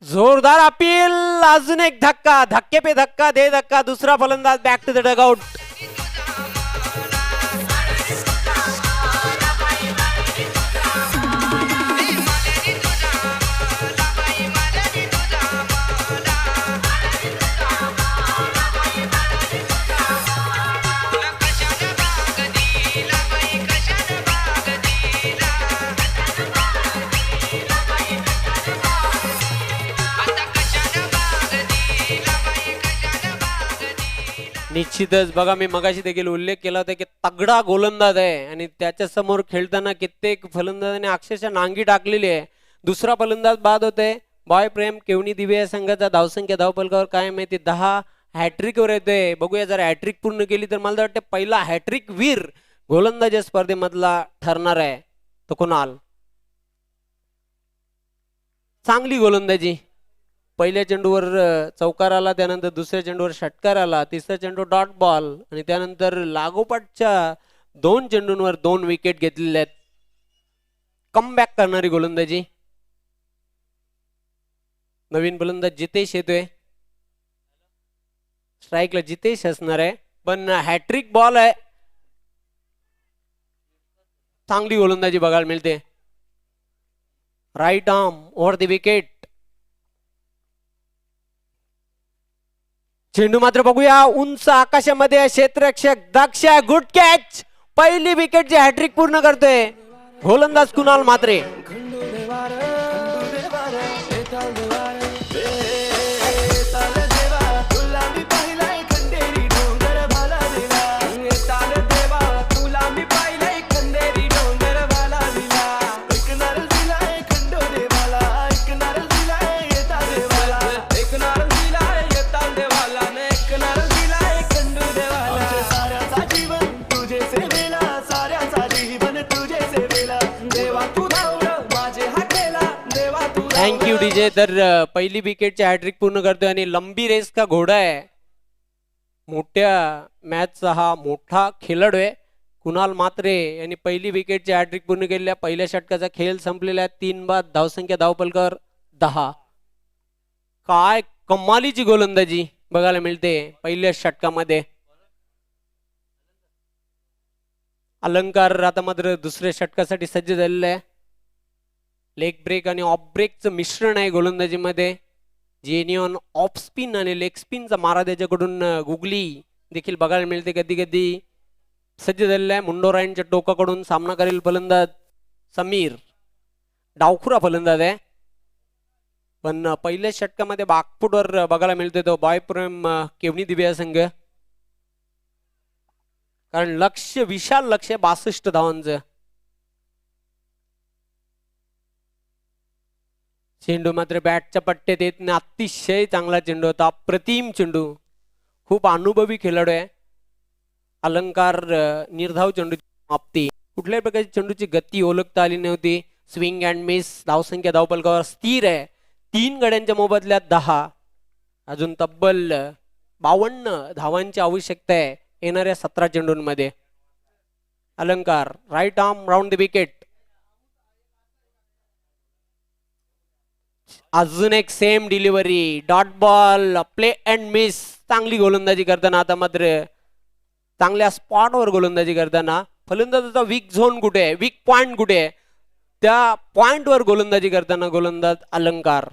जोरदार अपील, अजून एक धक्का, धक्के पे धक्का दे धक्का. दुसरा फलंदाज बॅक टू द डगआउट. निश्चितच बघा, मी मगाशी देखील उल्लेख केला होता की तगडा गोलंदाज आहे आणि त्याच्या समोर खेळताना कित्येक फलंदाजांनी अक्षरशः नांगी टाकलेली आहे. दुसरा फलंदाज बाद होते बॉय प्रेम केवणी दिवे या संघाचा धावसंख्या धावपलकावर कायम आहे. ती 10 हॅट्रिक वर येते. बघूया जर हॅट्रिक पूर्ण केली तर मला वाटतं पहिला हॅट्रिक वीर गोलंदाज या स्पर्धेमधला ठरणार आहे तो कुणाल. चांगली गोलंदाजी. पहिल्या चेंडूवर चौकार आला, त्यानंतर दुसऱ्या चेंडूवर षटकार आला, तिसऱ्या चेंडू डॉट बॉल आणि त्यानंतर लागोपाठच्या 2 चेंडूंवर 2 विकेट घेतलेल्या आहेत. कमबॅक करणारी गोलंदाजी. नवीन फलंदाज जितेश येतोय. स्ट्राईकला जितेश असणार आहे, पण हॅट्रिक बॉल आहे. चांगली गोलंदाजी बघायला मिळते. Right arm over the wicket. चेंडू मात्र बघूया उंच आकाशामध्ये, क्षेत्ररक्षक दक्ष. Good catch. पहिली विकेटची हॅट्रिक पूर्ण करतोय गोलंदाज कुणाल म्हात्रे. Thank you DJ. तर पहिली विकेटची हॅट्रिक पूर्ण करतोय आणि लंबी रेस का घोडा आहे. मोठ्या मॅचचा हा मोठा खेळाडू आहे कुणाल म्हात्रे यांनी पहिली विकेटची हॅट्रिक पूर्ण केलेल्या. पहिल्या षटकाचा खेळ संपलेला आहे. 3 बाद, धावसंख्या धावपलकावर 10. काय कमालीची गोलंदाजी बघायला मिळते पहिल्या षटकामध्ये. अलंकार आता मात्र दुसऱ्या षटकासाठी सज्ज झालेला आहे. लेग ब्रेक आणि ऑफ ब्रेकचं मिश्रण आहे गोलंदाजीमध्ये. जेन्युअन ऑफ स्पिन आणि लेग स्पिनचा मारा त्याच्याकडून गुगली देखील बघायला मिळते कधी कधी. सज्ज झालेला आहे. मुंडोरायनच्या टोकाकडून सामना करेल फलंदाज समीर. डावखुरा फलंदाज आहे, पण पहिल्या षटकामध्ये बागफुटवर बघायला मिळते तो बॉय प्रेम केवणी दिव्या संघ. कारण लक्ष, विशाल लक्ष 62 धावांचं. चेंडू मात्र बॅटच्या पट्ट्यात येत नाही. अतिशय चांगला चेंडू होता, अप्रतिम चेंडू. खूप अनुभवी खेळाडू आहे अलंकार. निर्धाव चेंडूची समाप्ती. कुठल्याही प्रकारची चेंडूची गती ओळखता आली नव्हती. Swing and miss. धावसंख्या धावपलकावर स्थिर आहे. 3 गड्यांच्या मोबदल्यात 10. अजून तब्बल 52 धावांची आवश्यकता आहे येणाऱ्या 17 चेंडूंमध्ये. Alankar right arm round the wicket. अजून एक same delivery, dot ball, play and miss. चांगली गोलंदाजी करताना आता मात्र चांगल्या स्पॉटवर गोलंदाजी करताना फलंदाजाचा वीक झोन कुठे आहे, वीक पॉइंट कुठे आहे, त्या पॉइंटवर गोलंदाजी करताना गोलंदाज अलंकार.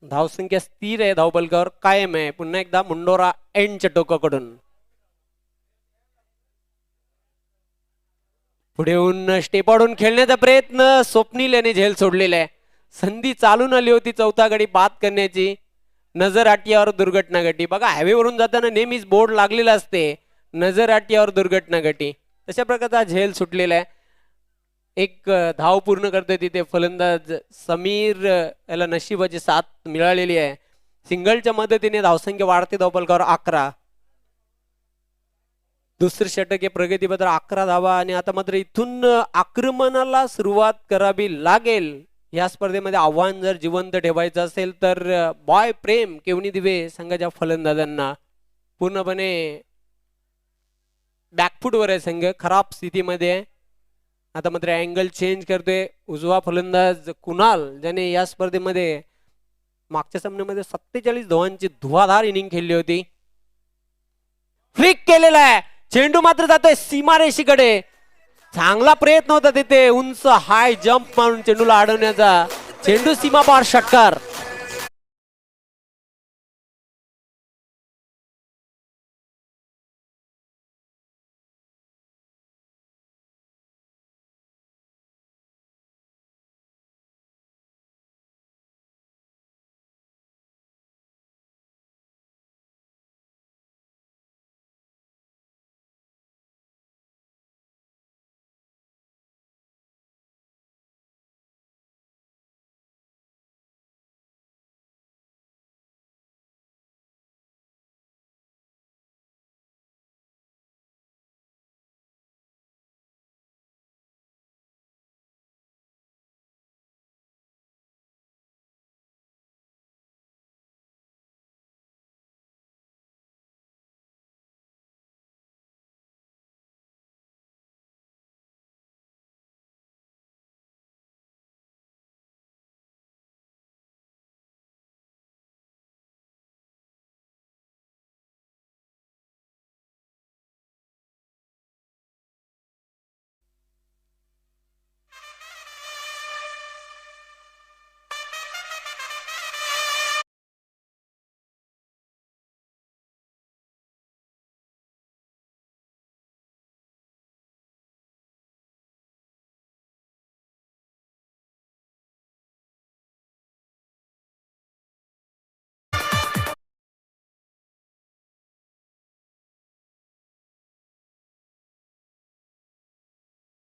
धावसंख्या स्थिर आहे, धावपलकावर कायम आहे. पुन्हा एकदा मुंडोरा एंडच्या टोकाकडून पुढे येऊन स्टेपाडून खेळण्याचा प्रयत्न, स्वप्नील याने झेल सोडलेला आहे. संधी चालून आली होती चौथा गडी बाद करण्याची, नजर आटियावर दुर्घटना घटी. बघा हायवेवरून जाताना नेहमीच बोर्ड लागलेला असते, नजर आटियावर दुर्घटना घटी. तशा प्रकारचा झेल सुटलेला आहे. एक धाव पूर्ण करतोय तिथे फलंदाज समीर, याला नशिबाची साथ मिळालेली आहे. सिंगलच्या मदतीने धावसंख्या वाढते, धावपलकावर 11. दुसरे षटक आहे प्रगतीपत्र, 11 धावा. आणि आता मात्र इथून आक्रमणाला सुरुवात करावी लागेल. या स्पर्धेमध्ये आव्हान जर जिवंत ठेवायचं असेल तर बॉय प्रेम केवणी दिवे संघाच्या फलंदाजांना पूर्णपणे बॅकफुटवर आहे संघ, खराब स्थितीमध्ये आहे. आता मात्र अँगल चेंज करतोय उजवा फलंदाज कुणाल, ज्याने या स्पर्धेमध्ये मागच्या सामन्यामध्ये 47 धावांची धुवाधार इनिंग खेळली होती. फ्लिक केलेला आहे, चेंडू मात्र जातोय सीमारेषीकडे. चांगला प्रयत्न होता तिथे, उंच हाय जंप मारून चेंडूला अडवण्याचा. चेंडू सीमा पार षटकार.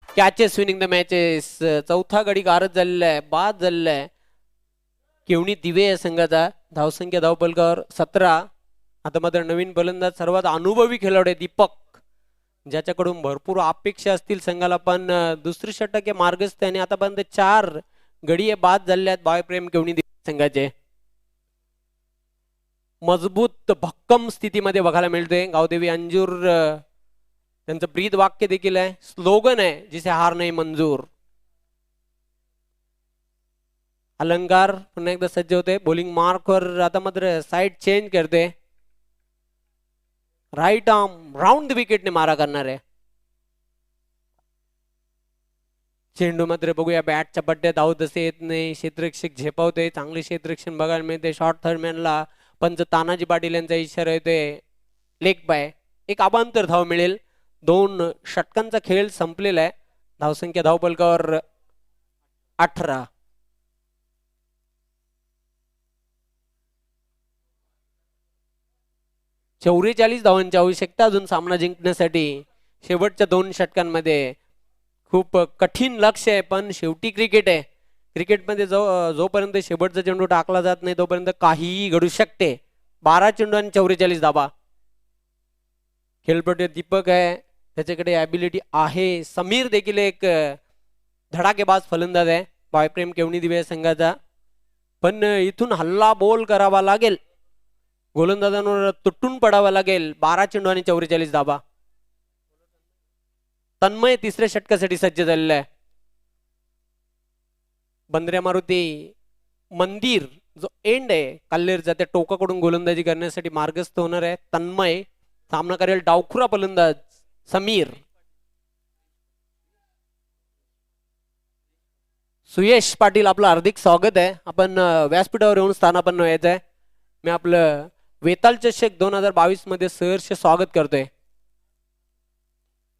Catches winning the matches. चौथा गडी गारद झालेला आहे, बाद झालेला आहे. केवणी दिवे या संघाचा. धावसंख्या धावपलकावर 17. आता मात्र नवीन फलंदाज सर्वात अनुभवी खेळाडू आहे दीपक, ज्याच्याकडून भरपूर अपेक्षा असतील संघाला. पण दुसरे षटक आहे मार्गस्थ आणि आतापर्यंत 4 गडी बाद झालेले आहेत बॉय प्रेम केवणी दिवे संघाचे. मजबूत भक्कम स्थितीमध्ये बघायला मिळते. गावदेवी अंजूर त्यांचं ब्रीद वाक्य देखील आहे, स्लोगन आहे, जिसे हार नाही मंजूर. अलंकार पुन्हा एकदा सज्ज होते बॉलिंग मार्कवर. आता मात्र साइड चेंज करते, राईट आर्म राऊंड द विकेटने मारा करणार आहे. चेंडू मात्र बघूया बॅटच्या पट्ट्यात धावत असे येत नाही. क्षेत्ररक्षक झेपावते, चांगले क्षेत्ररक्षण बघायला मिळते. शॉर्ट थर्डमॅनला पंच तानाजी पाटील यांचा इशारा येतोय, लेग बाय. एक अबांतर धाव मिळेल. 2 षटकांचा खेळ संपलेला आहे. धावसंख्या धावपलकावर 18. चौवेचाळीस धावांची आवश्यकता अजून सामना जिंकण्यासाठी. शेवटच्या 2 षटकांमध्ये खूप कठीण लक्ष्य आहे, पण शेवटी क्रिकेट आहे. क्रिकेटमध्ये जोपर्यंत शेवटचा चेंडू टाकला जात नाही तोपर्यंत काहीही घडू शकते. 12 चेंडू आणि 44 धावा. खेळपट्टी दीपक आहे, त्याच्याकडे ॲबिलिटी आहे. समीर देखील एक धडाकेबाज फलंदाज आहे बॉयप्रेम केवणी दिवे संघाचा. पण इथून हल्ला बोल करावा लागेल, गोलंदाजांवर तुटून पडावा लागेल. 12 चेंडू आणि 44 धावा. तन्मय तिसऱ्या षटकासाठी सज्ज झालेला आहे. बंद्र्या मारुती मंदिर जो एंड आहे कल्लेरचा, त्या टोकाकडून गोलंदाजी करण्यासाठी मार्गस्थ होणार आहे. तन्मय सामना करेल डावखुरा फलंदाज समीर. सुयश पाटील आपलं हार्दिक स्वागत आहे. आपण व्यासपीठावर येऊन स्थानापन्न व्हायचं आहे. मी आपलं वेताल चषक 2022 मध्ये सहर्ष स्वागत करतोय.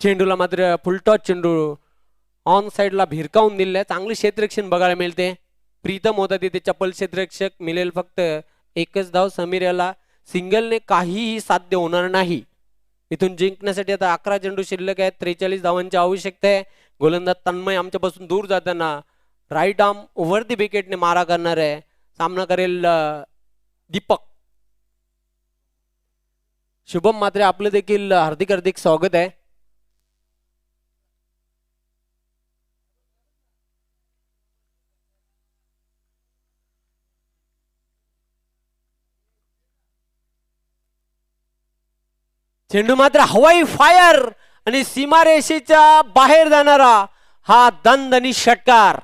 चेंडूला मात्र फुलटॉस चेंडू ऑन साइडला भिरकावून दिलेला. चांगली क्षेत्ररक्षण बघायला मिळते. प्रीतम होता तिथे चपल क्षेत्ररक्षक. मिळेल फक्त एकच धाव. समीर याला सिंगलने काहीही साध्य होणार नाही. इथून जिंकण्यासाठी आता 11 चेंडू शिल्लक आहेत. 43 धावांची आवश्यकता आहे. गोलंदाज तन्मय आमच्यापासून दूर जाताना राईट आर्म ओव्हर दी विकेटने मारा करणार आहे. सामना करेल दीपक. शुभम मात्रे आपलं देखील हार्दिक हार्दिक स्वागत आहे. चेंडू मात्र हवाई फायर आणि सीमारेषेच्या बाहेर जाणारा हा दणदणी षटकार.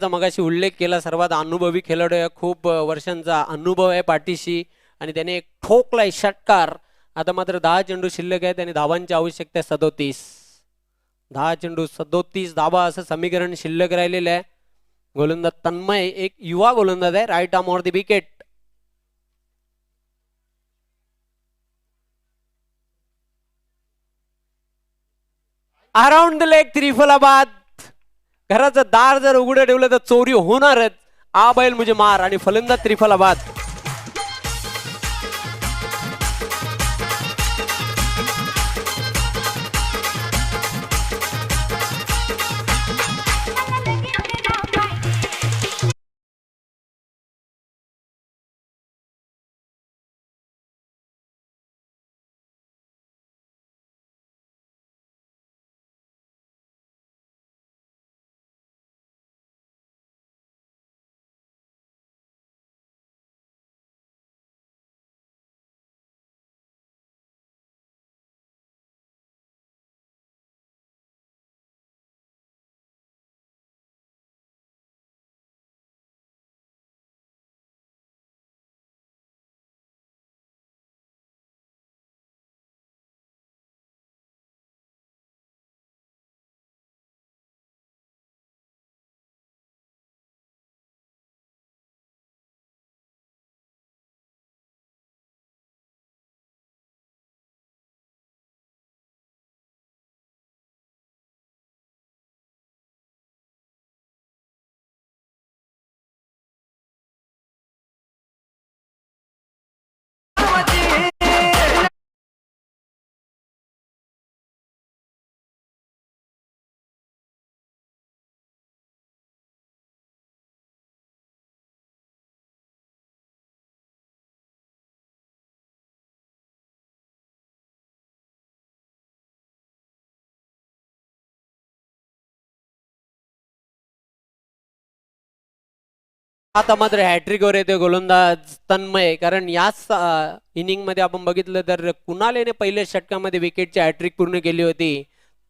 मगाशी उल्लेख केला, सर्वात अनुभवी खेळाडू आहे. खूप वर्षांचा अनुभव आहे पाठीशी आणि त्याने एक ठोकलाय षटकार. आता मात्र 10 चेंडू शिल्लक आहेत आणि धावांची आवश्यकता आहे 37. 10 चेंडू 37 धावा असं समीकरण शिल्लक राहिलेलं आहे. गोलंदाज तन्मय एक युवा गोलंदाज आहे. Right arm on the wicket. Around the leg त्रिफलाबाद. घराचं दार जर उघडं ठेवलं तर चोरी होणारच. आ बैल म्हणजे मार आणि फलंदाज त्रिफलाबाद. आता मात्र हॅट्रिक वर येते गोलंदाज तन्मय. कारण याच इनिंग मध्ये आपण बघितलं तर कुणालेने पहिल्या षटकामध्ये विकेटची हॅट्रिक पूर्ण केली होती.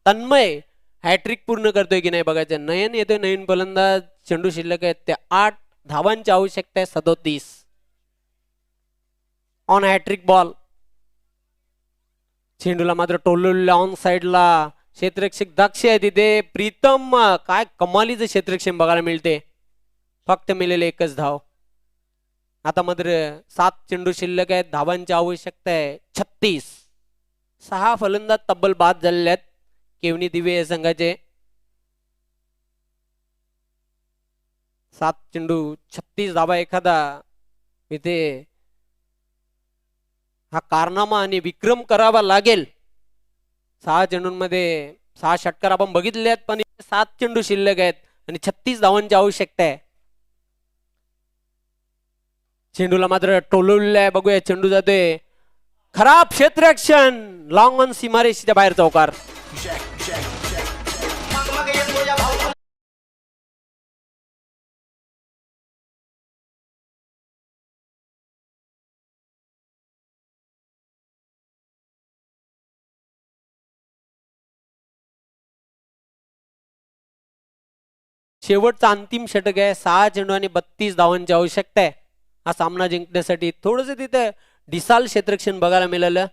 तन्मय हॅट्रिक पूर्ण करतोय की नाही बघायचं. नयन येतोय. नयन गोलंदाज. चेंडू शिल्लक आहेत ते 8. धावांची आवश्यकता आहे 37 ऑन हॅट्रिक बॉल. चेंडूला मात्र टोलूला ऑन साइडला क्षेत्ररक्षक दक्ष आहे तिथे. प्रीतम काय कमालीचं क्षेत्ररक्षण बघायला मिळते. फक्त मिळेल एकच धाव. आता मात्र 7 चेंडू शिल्लक आहेत. धावांची आवश्यकता आहे 36. 6 फलंदाज तब्बल बाद झालेले आहेत केवनी दिवे या संघाचे. 7 चेंडू 36 धावा. एखादा इथे हा कारनामा आणि विक्रम करावा लागेल. 6 चेंडूंमध्ये 6 षटकार आपण बघितले आहेत पण 7 चेंडू शिल्लक आहेत आणि 36 धावांची आवश्यकता आहे. चेंडूला मात्र टोलवलेला बघूया. चेंडू जातोय. खराब क्षेत्ररक्षण. लॉंग ऑन सीमारेषेच्या बाहेर चौकार. शेवटचा अंतिम षटक आहे. 6 चेंडू आणि 32 धावांची आवश्यकता आहे हा सामना जिंकण्यासाठी. थोडंसं तिथे डिसाल क्षेत्ररक्षण बघायला मिळालं.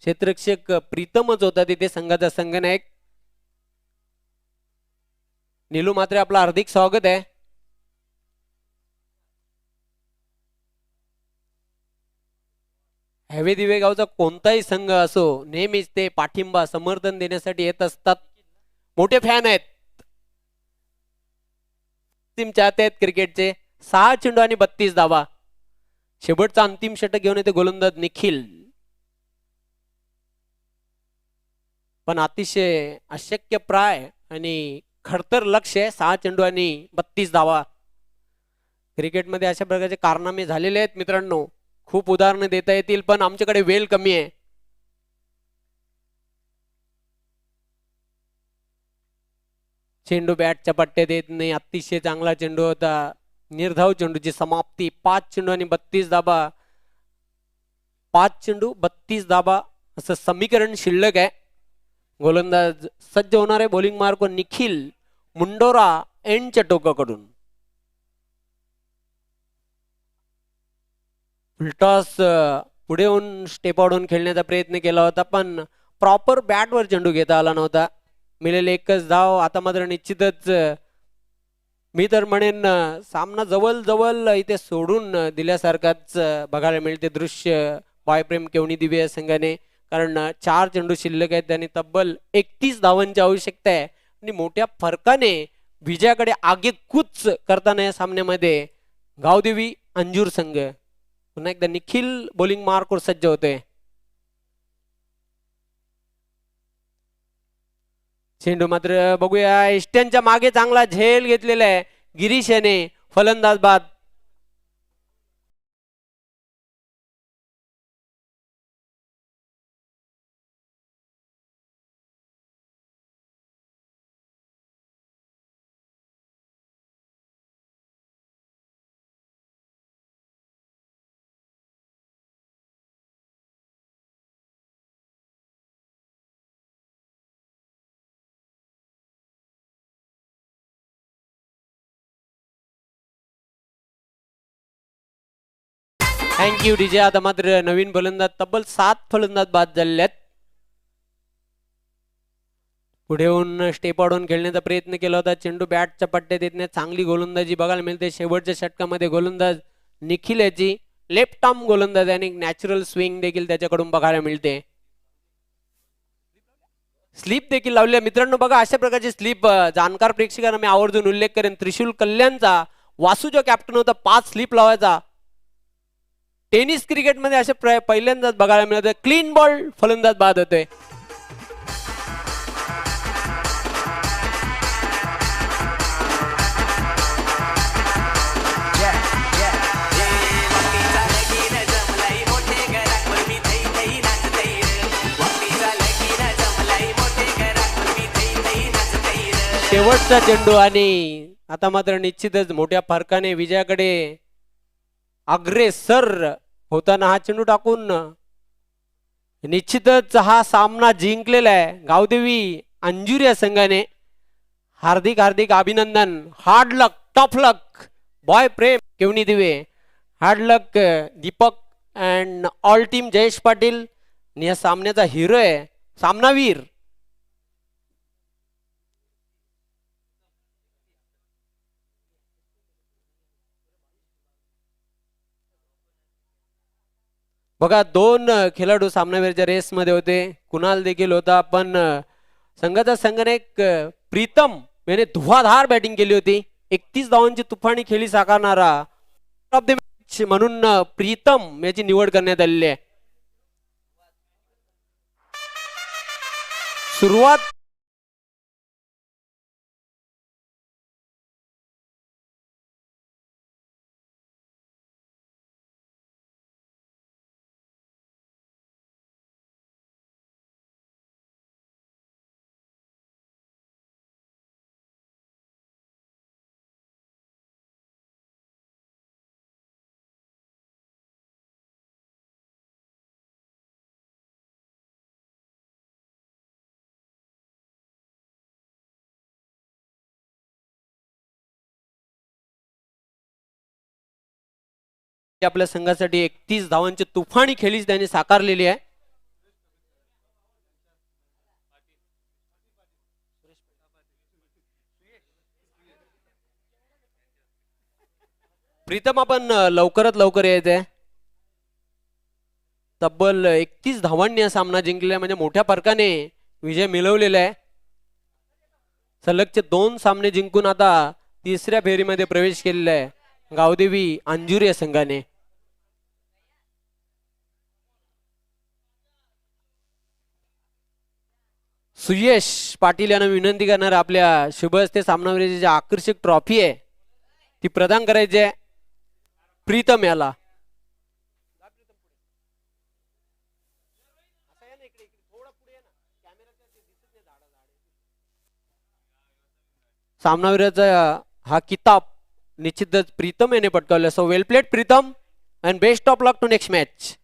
क्षेत्ररक्षक प्रीतमच होता तिथे संघाचा संघनायक. नीलू मात्रे आपलं हार्दिक स्वागत आहे. हवे दिवे गावचा कोणताही संघ असो नेहमीच ते पाठिंबा समर्थन देण्यासाठी येत असतात. मोठे फॅन आहेत, टीम चाहते आहेत क्रिकेटचे. 6 चेंडू आणि 32 धावा. शेवटचा अंतिम षटक घेऊन येते गोलंदाज निखिल. पण अतिशय अशक्य प्राय आणि खडतर लक्ष आहे. 6 चेंडू आणि 32 धावा. क्रिकेटमध्ये अशा प्रकारचे कारनामे झालेले आहेत मित्रांनो. खूप उदाहरणं देता येतील पण आमच्याकडे वेळ कमी आहे. चेंडू बॅटच्या पट्ट्यात येत नाही. अतिशय चांगला चेंडू होता. निर्धाव चेंडूची समाप्ती. 5 चेंडू आणि 32 धाबा. 5 चेंडू 32 धाबा असं समीकरण शिल्लक आहे. गोलंदाज सज्ज होणार आहे. बॉलिंग मार्क निखिल मुंडोरा एंडच्या टोकाकडून. फुलटॉस पुढे येऊन स्टेप आउट होऊन खेळण्याचा प्रयत्न केला होता पण प्रॉपर बॅटवर चेंडू घेता आला नव्हता. मिळेल एकच धाव. आता मात्र निश्चितच मी तर म्हणेन सामना जवळ जवळ इथे सोडून दिल्यासारखाच बघायला मिळते दृश्य बॉयप्रेम केवणी दिवे संघाने. कारण 4 चेंडू शिल्लक आहेत आणि तब्बल 31 धावांची आवश्यकता आहे आणि मोठ्या फरकाने विजयाकडे आगेकूच करताना या सामन्यामध्ये गावदेवी अंजूर संघ. पुन्हा एकदा निखिल बॉलिंग मार्कवर सज्ज होते. चेंडू मात्र बघूया इष्ट्यांच्या मागे चांगला झेल घेतलेला आहे गिरीश याने. फलंदाज बाद. Thank you DJ. आता मात्र नवीन फलंदाज तब्बल 7 फलंदाज बाद झालेले आहेत. पुढे येऊन स्टेप आउट होऊन खेळण्याचा प्रयत्न केला होता. चेंडू बॅटच्या पट्ट्यात येत नाही. चांगली गोलंदाजी बघायला मिळते शेवटच्या षटकामध्ये. गोलंदाज निखिल याची लेफ्ट आर्म गोलंदाज आणि नॅचरल स्विंग देखील त्याच्याकडून बघायला मिळते. स्लीप देखील लावली आहे मित्रांनो. बघा अशा प्रकारची स्लीप जाणकार प्रेक्षकांना मी आवर्जून उल्लेख करेन. त्रिशूल कल्याणचा वासू जो कॅप्टन होता 5 स्लीप लावायचा. टेनिस क्रिकेटमध्ये असे पहिल्यांदाच बघायला मिळत. क्लीन बॉल फलंदाज बाद होतोय. शेवटचा चेंडू आणि आता मात्र निश्चितच मोठ्या फरकाने विजयाकडे अग्रेसर होताना हा चेंडू टाकून निश्चितच हा सामना जिंकलेला आहे गावदेवी अंजूर या संघाने. हार्दिक हार्दिक अभिनंदन. हार्ड लक, टफ लक बॉय प्रेम केवणी दिवे. Hard luck Deepak and all team Jayesh Patil. या सामन्याचा हिरो आहे सामनावीर. बघा 2 खेळाडू सामनावीरच्या रेसमध्ये होते. कुणाल देखील होता पण संघाचा संघनायक प्रीतम याने धुवाधार बॅटिंग केली होती. 31 धावांची तुफानी खेळी साकारणारा ऑफ द मॅच म्हणून प्रीतम याची निवड करण्यात आलेली आहे. सुरुवात आपल्या संघासाठी 31 धावांची तुफानी खेळी त्यांनी साकारलेली आहे. प्रीतम आपण लवकरात लवकर यायचंय. तब्बल 31 धावांनी हा सामना जिंकलेला म्हणजे मोठ्या फरकाने विजय मिळवलेला आहे. सलगचे 2 सामने जिंकून आता तिसऱ्या फेरीमध्ये प्रवेश केलेला आहे गावदेवी अंजुर या संघाने. सुयश पाटील यांना विनंती करणार आपल्या शुभहस्ते सामनावीराची जी आकर्षक ट्रॉफी आहे ती प्रदान करायची आहे प्रीतम याला. सामनावीराचा हा किताब निश्चितच प्रीतम याने पटकावला. So well played Pritam and best of luck to next match.